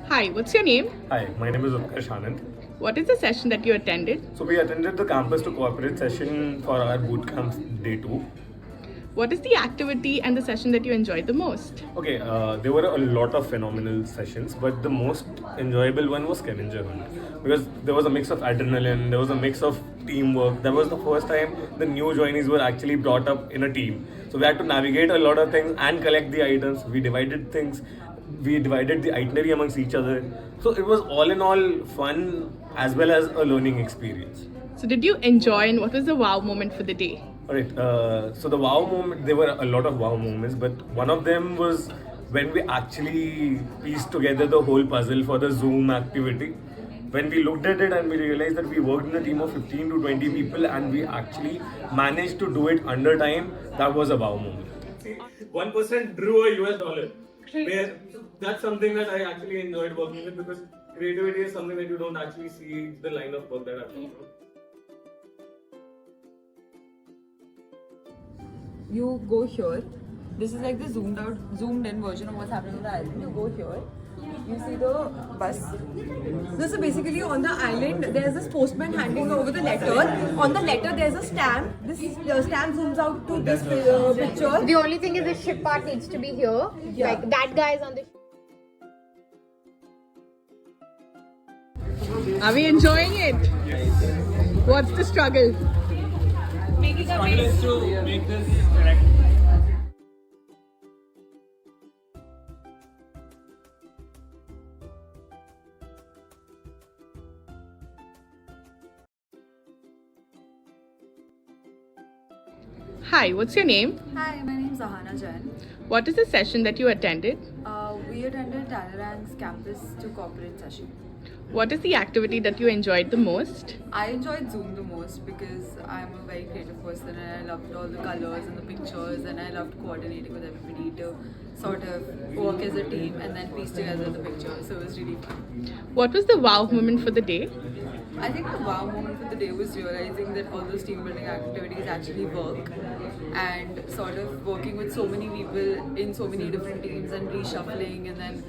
Hi, what's your name? Hi, my name is Utkarsh Anand. What is the session that you attended? So we attended the campus to corporate session for our bootcamp day 2. What is the activity and the session that you enjoyed the most? Okay, there were a lot of phenomenal sessions, but the most enjoyable one was scavenger hunt because there was a mix of adrenaline, there was a mix of teamwork. That was the first time the new joinees were actually brought up in a team. So we had to navigate a lot of things and collect the items. We divided the itinerary amongst each other. So it was all in all fun as well as a learning experience. So, did you enjoy and what was the wow moment for the day? Alright, so the wow moment, there were a lot of wow moments, but one of them was when we actually pieced together the whole puzzle for the Zoom activity. When we looked at it and we realized that we worked in a team of 15 to 20 people and we actually managed to do it under time, that was a wow moment. 1% drew a US dollar. Where that's something that I actually enjoyed working with because creativity is something that you don't actually see the line of work that I've done. You go here. This is like the zoomed in version of what's happening on the island. You go here. You see the bus. So basically on the island, there's this postman handing over the letter. On the letter, there's a stamp. This stamp zooms out to this picture. The only thing is the ship part needs to be here. Yeah. Like that guy is on the. Are we enjoying it? What's the struggle? Struggle is to make this correct. Hi, what's your name? Hi, my name is Ahana Jain. What is the session that you attended? We attended Tanarang's campus to corporate session. What is the activity that you enjoyed the most? I enjoyed Zoom the most because I'm a very creative person and I loved all the colors and the pictures and I loved coordinating with everybody to sort of work as a team and then piece together the pictures. So it was really fun. What was the wow moment for the day? I think the wow moment for the day was realizing that all those team building activities actually work and sort of working with so many people in so many different teams and reshuffling and then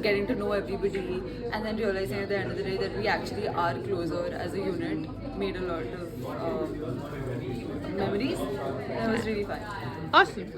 getting to know everybody and then realizing at the end of the day that we actually are closer as a unit made a lot of memories. That was really fun. Awesome.